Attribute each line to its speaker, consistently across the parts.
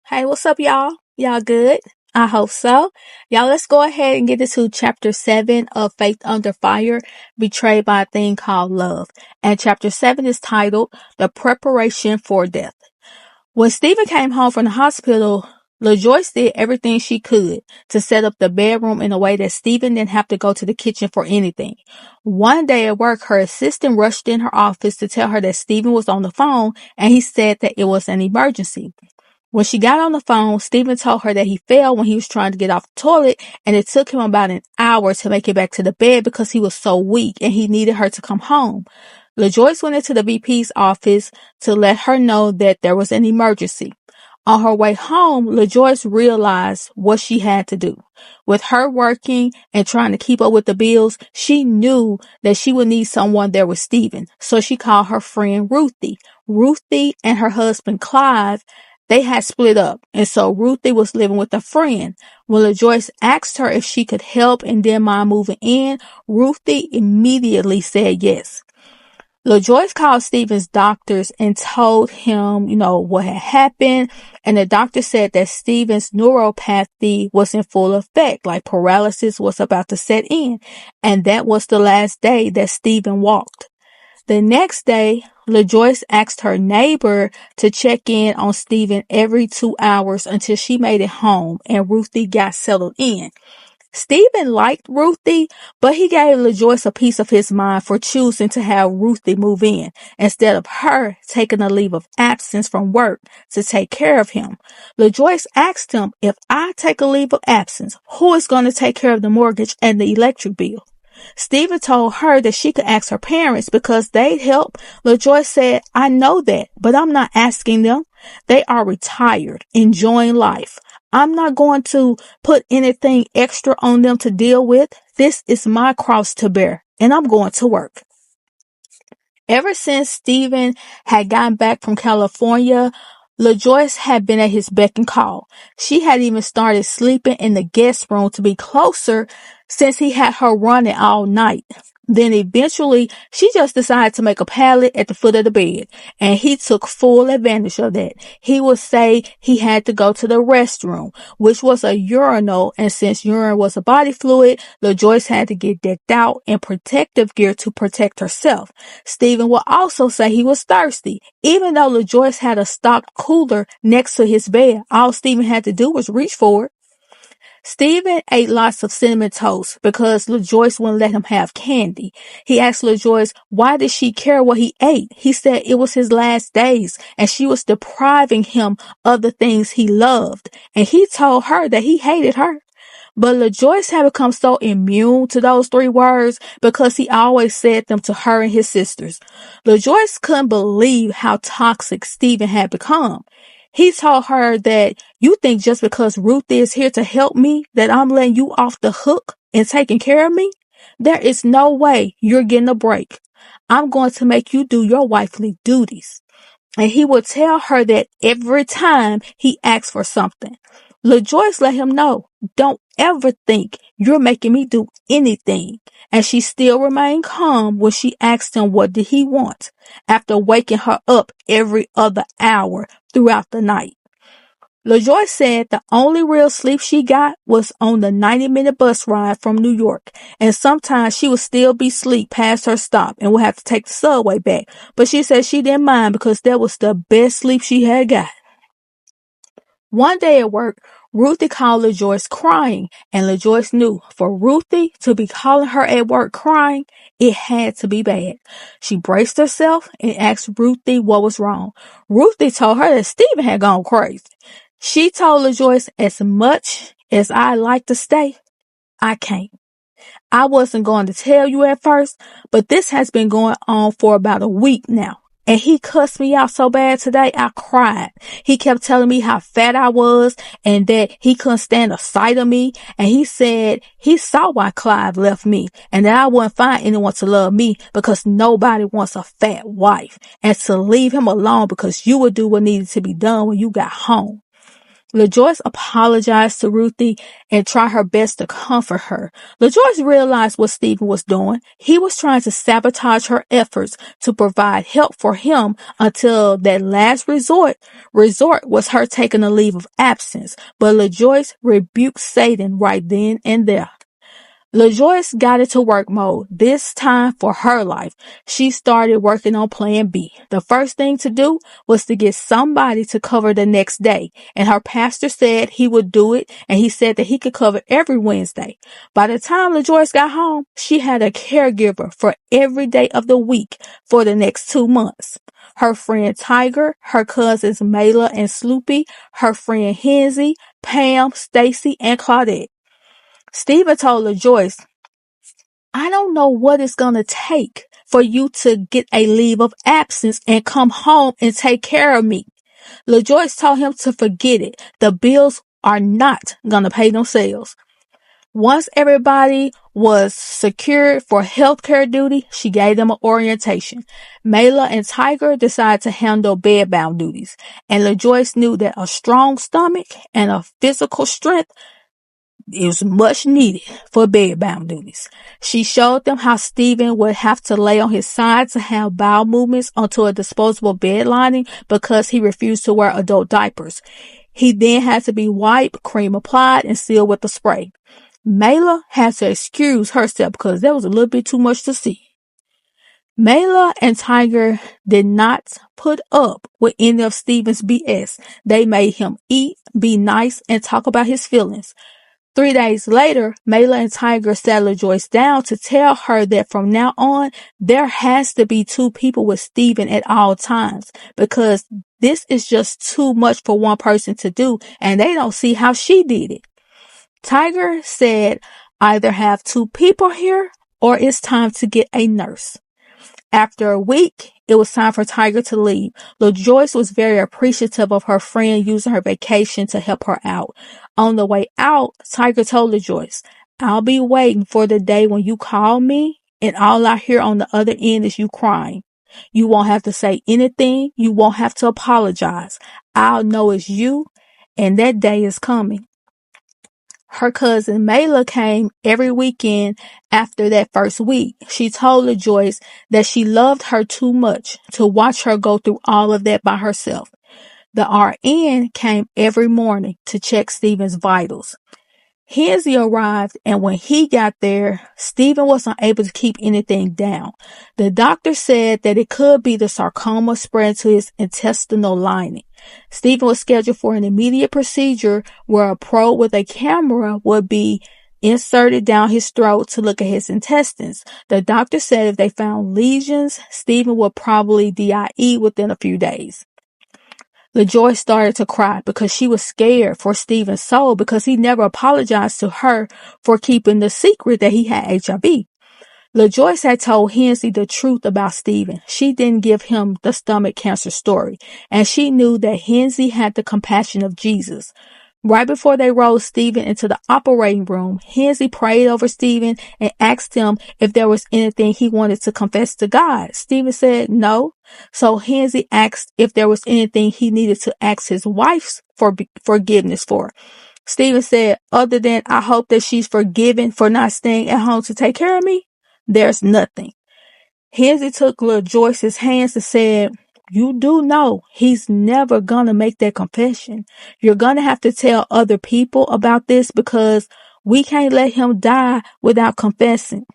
Speaker 1: Hey, what's up, y'all? Y'all good? I hope so. Y'all, let's go ahead and get into chapter 7 of Faith Under Fire, Betrayed by a Thing Called Love. And chapter 7 is titled The Preparation for Death. When Stephen came home from the hospital, LaJoyce did everything she could to set up the bedroom in a way that Stephen didn't have to go to the kitchen for anything. One day at work, her assistant rushed in her office to tell her that Stephen was on the phone and he said that it was an emergency. When she got on the phone, Stephen told her that he fell when he was trying to get off the toilet, and it took him about an hour to make it back to the bed because he was so weak and he needed her to come home. LaJoyce went into the VP's office to let her know that there was an emergency. On her way home, LaJoyce realized what she had to do. With her working and trying to keep up with the bills, she knew that she would need someone there with Stephen. So she called her friend Ruthie. Ruthie and her husband Clive, they had split up, and so Ruthie was living with a friend. When LaJoyce asked her if she could help and didn't mind moving in, Ruthie immediately said yes. LaJoyce called Stephen's doctors and told him, what had happened. And the doctor said that Stephen's neuropathy was in full effect, like paralysis was about to set in. And that was the last day that Stephen walked. The next day, LaJoyce asked her neighbor to check in on Stephen every 2 hours until she made it home and Ruthie got settled in. Stephen liked Ruthie, but he gave LaJoyce a piece of his mind for choosing to have Ruthie move in instead of her taking a leave of absence from work to take care of him. LaJoyce asked him, if I take a leave of absence, who is going to take care of the mortgage and the electric bill? Stephen told her that she could ask her parents because they'd help. LaJoyce said, I know that, but I'm not asking them. They are retired, enjoying life. I'm not going to put anything extra on them to deal with. This is my cross to bear, and I'm going to work. Ever since Stephen had gotten back from California, LaJoyce had been at his beck and call. She had even started sleeping in the guest room to be closer since he had her running all night. Then eventually, she just decided to make a pallet at the foot of the bed, and he took full advantage of that. He would say he had to go to the restroom, which was a urinal, and since urine was a body fluid, LaJoyce had to get decked out in protective gear to protect herself. Stephen would also say he was thirsty. Even though LaJoyce had a stocked cooler next to his bed, all Stephen had to do was reach for it. Stephen ate lots of cinnamon toast because LaJoyce wouldn't let him have candy. He asked LaJoyce why did she care what he ate. He said it was his last days and she was depriving him of the things he loved. And he told her that he hated her. But LaJoyce had become so immune to those 3 words because he always said them to her and his sisters. LaJoyce couldn't believe how toxic Stephen had become. He told her that you think just because Ruth is here to help me that I'm letting you off the hook and taking care of me? There is no way you're getting a break. I'm going to make you do your wifely duties. And he would tell her that every time he asked for something. LaJoyce let him know, don't ever think you're making me do anything. And she still remained calm when she asked him what did he want after waking her up every other hour throughout the night. LaJoyce said the only real sleep she got was on the 90-minute bus ride from New York, and sometimes she would still be asleep past her stop and would have to take the subway back, but she said she didn't mind because that was the best sleep she had got. One day at work, Ruthie called LaJoyce crying, and LaJoyce knew for Ruthie to be calling her at work crying, it had to be bad. She braced herself and asked Ruthie what was wrong. Ruthie told her that Stephen had gone crazy. She told LaJoyce, as much as I like to stay, I can't. I wasn't going to tell you at first, but this has been going on for about a week now. And he cussed me out so bad today, I cried. He kept telling me how fat I was and that he couldn't stand the sight of me. And he said he saw why Clive left me and that I wouldn't find anyone to love me because nobody wants a fat wife, and to leave him alone because you would do what needed to be done when you got home. LaJoyce apologized to Ruthie and tried her best to comfort her. LaJoyce realized what Stephen was doing. He was trying to sabotage her efforts to provide help for him until that last resort was her taking a leave of absence. But LaJoyce rebuked Satan right then and there. LaJoyce got into work mode, this time for her life. She started working on plan B. The first thing to do was to get somebody to cover the next day, and her pastor said he would do it, and he said that he could cover every Wednesday. By the time LaJoyce got home, she had a caregiver for every day of the week for the next 2 months. Her friend Tiger, her cousins Mayla and Sloopy, her friend Henzie, Pam, Stacy, and Claudette. Stephen told LaJoyce, I don't know what it's going to take for you to get a leave of absence and come home and take care of me. LaJoyce told him to forget it. The bills are not going to pay themselves. Once everybody was secured for healthcare duty, she gave them an orientation. Mayla and Tiger decided to handle bedbound duties, and LaJoyce knew that a strong stomach and a physical strength is much needed for bedbound duties. She showed them how Stephen would have to lay on his side to have bowel movements onto a disposable bed lining because he refused to wear adult diapers. He then had to be wiped, cream applied, and sealed with a spray. Mayla had to excuse herself because there was a little bit too much to see. Mayla and Tiger did not put up with any of Stephen's BS. They made him eat, be nice, and talk about his feelings. 3 days later, Mayla and Tiger sat LaJoyce down to tell her that from now on, there has to be 2 people with Stephen at all times because this is just too much for one person to do, and they don't see how she did it. Tiger said, either have 2 people here or it's time to get a nurse. After a week, it was time for Tiger to leave. LaJoyce was very appreciative of her friend using her vacation to help her out. On the way out, Tiger told LaJoyce, I'll be waiting for the day when you call me and all I hear on the other end is you crying. You won't have to say anything. You won't have to apologize. I'll know it's you, and that day is coming. Her cousin Mayla came every weekend after that first week. She told LaJoyce that she loved her too much to watch her go through all of that by herself. The RN came every morning to check Stephen's vitals. Henzie arrived, and when he got there, Stephen wasn't able to keep anything down. The doctor said that it could be the sarcoma spread to his intestinal lining. Stephen was scheduled for an immediate procedure where a probe with a camera would be inserted down his throat to look at his intestines. The doctor said if they found lesions, Stephen would probably die within a few days. LaJoyce started to cry because she was scared for Stephen's soul because he never apologized to her for keeping the secret that he had HIV. LaJoyce had told Henzie the truth about Stephen. She didn't give him the stomach cancer story, and she knew that Henzie had the compassion of Jesus. Right before they rolled Stephen into the operating room, Henzie prayed over Stephen and asked him if there was anything he wanted to confess to God. Stephen said no. So Henzie asked if there was anything he needed to ask his wife for forgiveness for. Stephen said, other than I hope that she's forgiven for not staying at home to take care of me, there's nothing. Henzie took LaJoyce's hands and said, you do know he's never gonna make that confession. You're gonna have to tell other people about this because we can't let him die without confessing.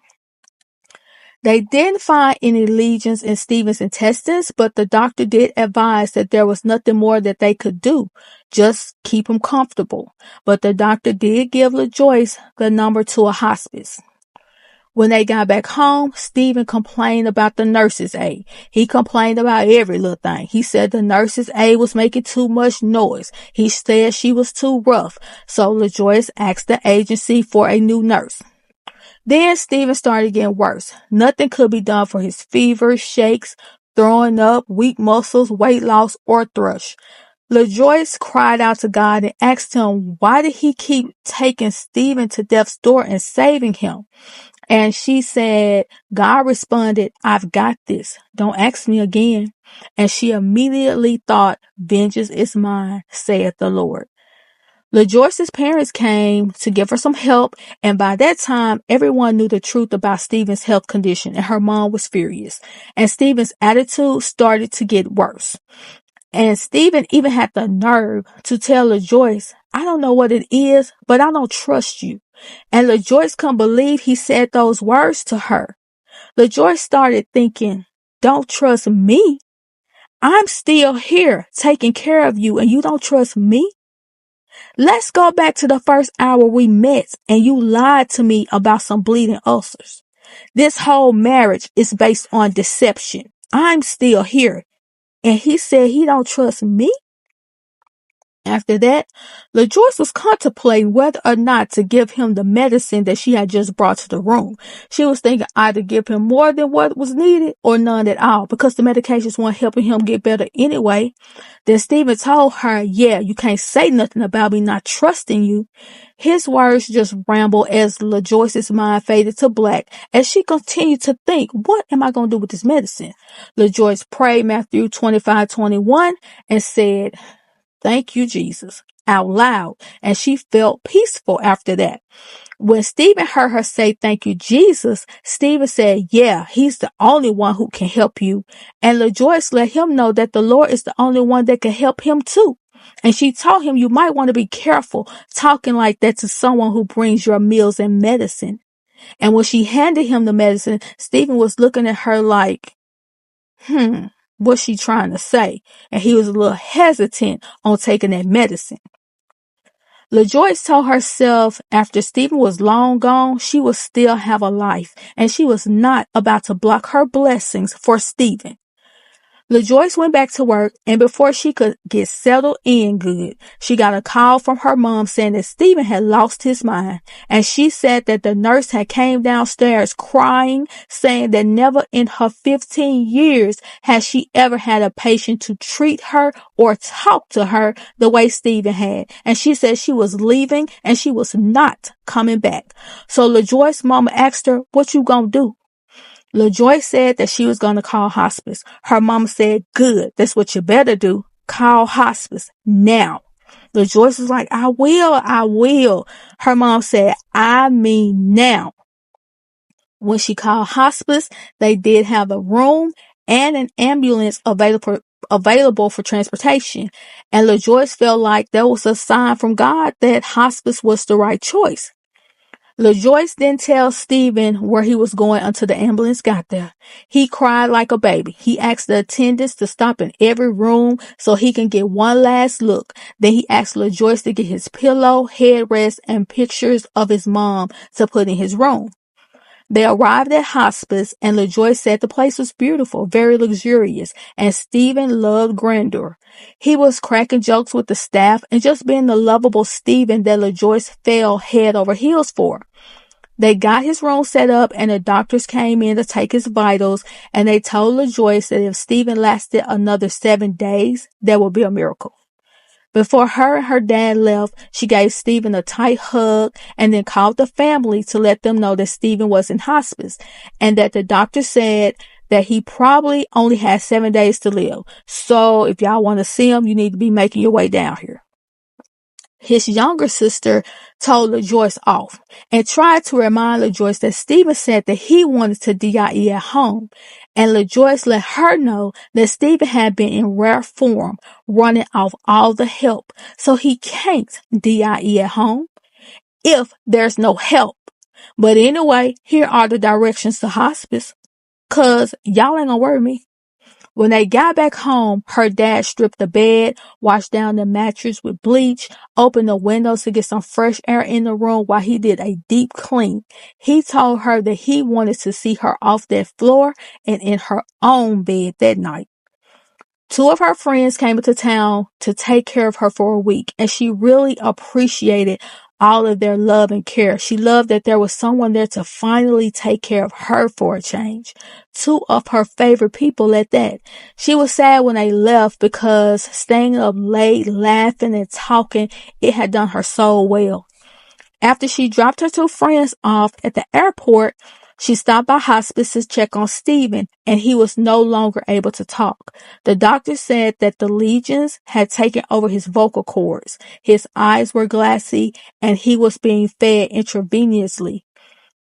Speaker 1: They didn't find any lesions in Stephen's intestines, but the doctor did advise that there was nothing more that they could do. Just keep him comfortable. But the doctor did give LaJoyce the number to a hospice. When they got back home, Stephen complained about the nurse's aide. He complained about every little thing. He said the nurse's aide was making too much noise. He said she was too rough. So LaJoyce asked the agency for a new nurse. Then Stephen started getting worse. Nothing could be done for his fever, shakes, throwing up, weak muscles, weight loss, or thrush. LaJoyce cried out to God and asked him, why did he keep taking Stephen to death's door and saving him? And she said, God responded, I've got this. Don't ask me again. And she immediately thought, vengeance is mine, saith the Lord. LaJoyce's parents came to give her some help, and by that time, everyone knew the truth about Stephen's health condition, and her mom was furious. And Stephen's attitude started to get worse. And Stephen even had the nerve to tell LaJoyce, I don't know what it is, but I don't trust you. And LaJoyce couldn't believe he said those words to her. LaJoyce started thinking, don't trust me? I'm still here taking care of you and you don't trust me? Let's go back to the first hour we met and you lied to me about some bleeding ulcers. This whole marriage is based on deception. I'm still here. And he said he don't trust me? After that, LaJoyce was contemplating whether or not to give him the medicine that she had just brought to the room. She was thinking either give him more than what was needed or none at all because the medications weren't helping him get better anyway. Then Stephen told her, yeah, you can't say nothing about me not trusting you. His words just rambled as LaJoyce's mind faded to black as she continued to think, what am I going to do with this medicine? LaJoyce prayed Matthew 25:21 and said, thank you, Jesus, out loud, and she felt peaceful after that. When Stephen heard her say, thank you, Jesus, Stephen said, yeah, he's the only one who can help you. And LaJoyce let him know that the Lord is the only one that can help him too. And she told him, you might want to be careful talking like that to someone who brings your meals and medicine. And when she handed him the medicine, Stephen was looking at her like, what's she trying to say? And he was a little hesitant on taking that medicine. LaJoyce told herself after Stephen was long gone, she would still have a life, and she was not about to block her blessings for Stephen. LaJoyce went back to work, and before she could get settled in good, she got a call from her mom saying that Stephen had lost his mind. And she said that the nurse had came downstairs crying, saying that never in her 15 years had she ever had a patient to treat her or talk to her the way Stephen had. And she said she was leaving and she was not coming back. So LaJoyce's mama asked her, what you gonna do? LaJoyce said that she was going to call hospice. Her mama said, good, that's what you better do. Call hospice now. LaJoyce was like, I will. Her mom said, I mean now. When she called hospice, they did have a room and an ambulance available for transportation. And LaJoyce felt like that was a sign from God that hospice was the right choice. LaJoyce didn't tell Stephen where he was going until the ambulance got there. He cried like a baby. He asked the attendants to stop in every room so he can get one last look. Then he asked LaJoyce to get his pillow, headrest, and pictures of his mom to put in his room. They arrived at hospice, and LaJoyce said the place was beautiful, very luxurious, and Stephen loved grandeur. He was cracking jokes with the staff and just being the lovable Stephen that LaJoyce fell head over heels for. They got his room set up and the doctors came in to take his vitals, and they told LaJoyce that if Stephen lasted another 7 days, there would be a miracle. Before her and her dad left, she gave Stephen a tight hug and then called the family to let them know that Stephen was in hospice and that the doctor said that he probably only had 7 days to live. So if y'all want to see him, you need to be making your way down here. His younger sister told LaJoyce off and tried to remind LaJoyce that Stephen said that he wanted to DIE at home. And LaJoyce let her know that Stephen had been in rare form, running off all the help. So he can't DIE at home if there's no help. But anyway, here are the directions to hospice. Cause y'all ain't gonna worry me. When they got back home, her dad stripped the bed, washed down the mattress with bleach, opened the windows to get some fresh air in the room while he did a deep clean. He told her that he wanted to see her off that floor and in her own bed that night. 2 of her friends came into town to take care of her for a week, and she really appreciated all of their love and care. She loved that there was someone there to finally take care of her for a change. 2 of her favorite people at that. She was sad when they left because staying up late, laughing and talking, it had done her so well. After she dropped her 2 friends off at the airport, She stopped by hospice to check on Stephen, and he was no longer able to talk. The doctor said that the lesions had taken over his vocal cords. His eyes were glassy, and he was being fed intravenously.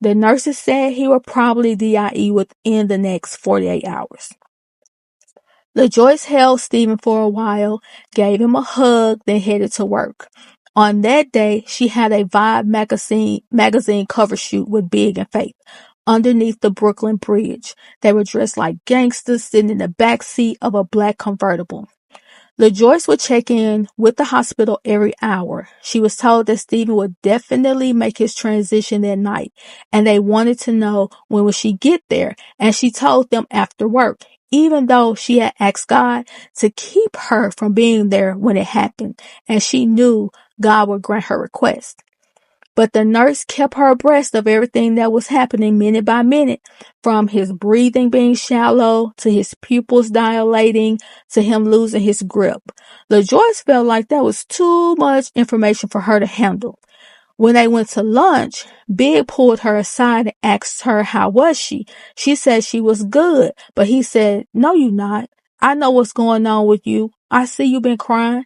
Speaker 1: The nurses said he would probably die within the next 48 hours. LaJoyce held Stephen for a while, gave him a hug, then headed to work. On that day, she had a Vibe magazine cover shoot with Big and Faith underneath the Brooklyn Bridge. They were dressed like gangsters sitting in the back seat of a black convertible. LaJoyce would check in with the hospital every hour. She was told that Stephen would definitely make his transition that night, and they wanted to know when would she get there, and she told them after work, even though she had asked God to keep her from being there when it happened, and she knew God would grant her request. But the nurse kept her abreast of everything that was happening minute by minute, from his breathing being shallow, to his pupils dilating, to him losing his grip. LaJoyce felt like that was too much information for her to handle. When they went to lunch, Big pulled her aside and asked her how was she. She said she was good, but he said, "No, you not. I know what's going on with you. I see you been crying.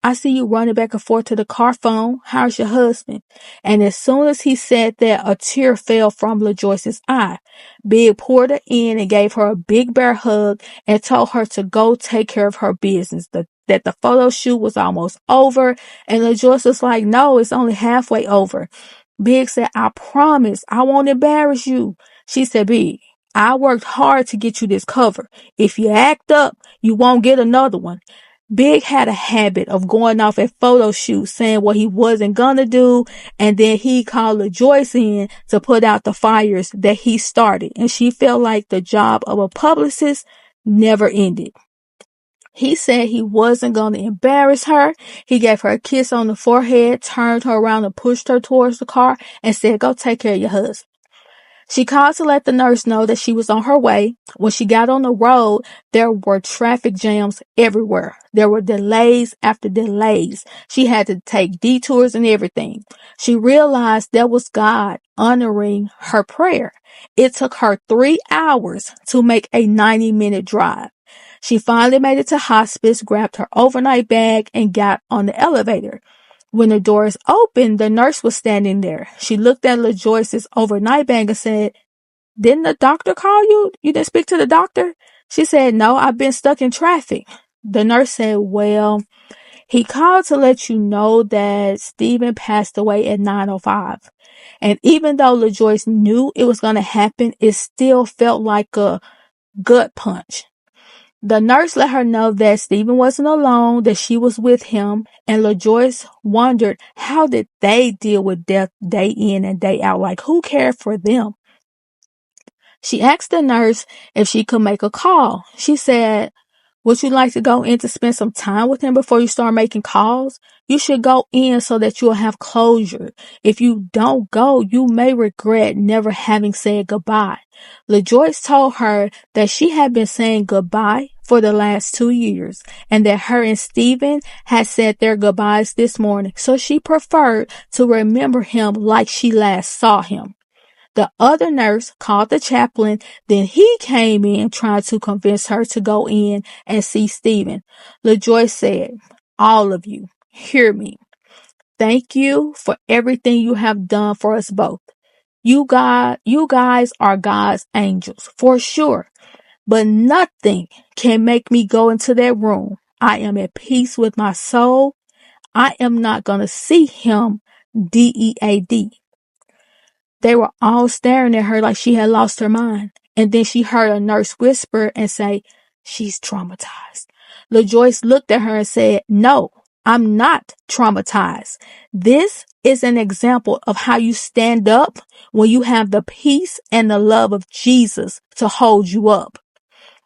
Speaker 1: I see you running back and forth to the car phone. How's your husband?" And as soon as he said that, a tear fell from LaJoyce's eye. Big poured her in and gave her a big bear hug and told her to go take care of her business, that the photo shoot was almost over. And LaJoyce was like, "No, it's only halfway over." Big said, "I promise I won't embarrass you." She said, "Big, I worked hard to get you this cover. If you act up, you won't get another one." Big had a habit of going off at photo shoots saying what he wasn't gonna do, and then he called LaJoyce in to put out the fires that he started, and she felt like the job of a publicist never ended. He said he wasn't going to embarrass her. He gave her a kiss on the forehead, turned her around and pushed her towards the car and said, "Go take care of your husband." She called to let the nurse know that she was on her way. When she got on the road, there were traffic jams everywhere. There were delays after delays. She had to take detours and everything. She realized that was God honoring her prayer. It took her 3 hours to make a 90-minute drive. She finally made it to hospice, grabbed her overnight bag, and got on the elevator. When the doors opened, the nurse was standing there. She looked at LaJoyce's overnight bag and said, "Didn't the doctor call you? You didn't speak to the doctor?" She said, "No, I've been stuck in traffic." The nurse said, "Well, he called to let you know that Stephen passed away at 9:05. And even though LaJoyce knew it was going to happen, it still felt like a gut punch. The nurse let her know that Stephen wasn't alone, that she was with him, and LaJoyce wondered how did they deal with death day in and day out? Like, who cared for them? She asked the nurse if she could make a call. She said, "Would you like to go in to spend some time with him before you start making calls? You should go in so that you'll have closure. If you don't go, you may regret never having said goodbye." LaJoyce told her that she had been saying goodbye for the last 2 years and that her and Stephen had said their goodbyes this morning, so she preferred to remember him like she last saw him. The other nurse called the chaplain, then he came in trying to convince her to go in and see Stephen. LaJoyce said, "All of you, hear me. Thank you for everything you have done for us both. You guys are God's angels, for sure. But nothing can make me go into that room. I am at peace with my soul. I am not going to see him, DEAD." They were all staring at her like she had lost her mind. And then she heard a nurse whisper and say, "She's traumatized." LaJoyce looked at her and said, "No, I'm not traumatized. This is an example of how you stand up when you have the peace and the love of Jesus to hold you up."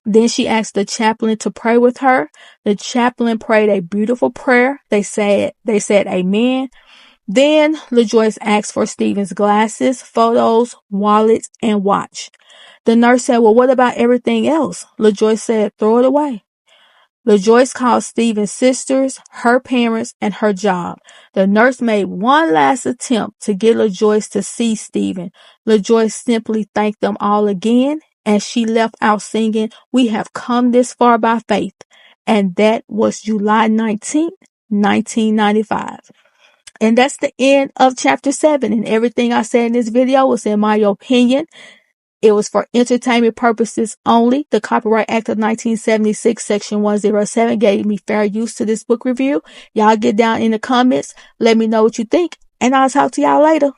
Speaker 1: Then she asked the chaplain to pray with her. The chaplain prayed a beautiful prayer. They said amen. Then LaJoyce asked for Stephen's glasses, photos, wallet, and watch. The nurse said, "Well, what about everything else?" LaJoyce said, "Throw it away." LaJoyce called Stephen's sisters, her parents, and her job. The nurse made one last attempt to get LaJoyce to see Stephen. LaJoyce simply thanked them all again, and she left out singing, "We have come this far by faith." And that was July 19th, 1995. And that's the end of chapter 7. And everything I said in this video was in my opinion. It was for entertainment purposes only. The Copyright Act of 1976, Section 107, gave me fair use to this book review. Y'all get down in the comments. Let me know what you think. And I'll talk to y'all later.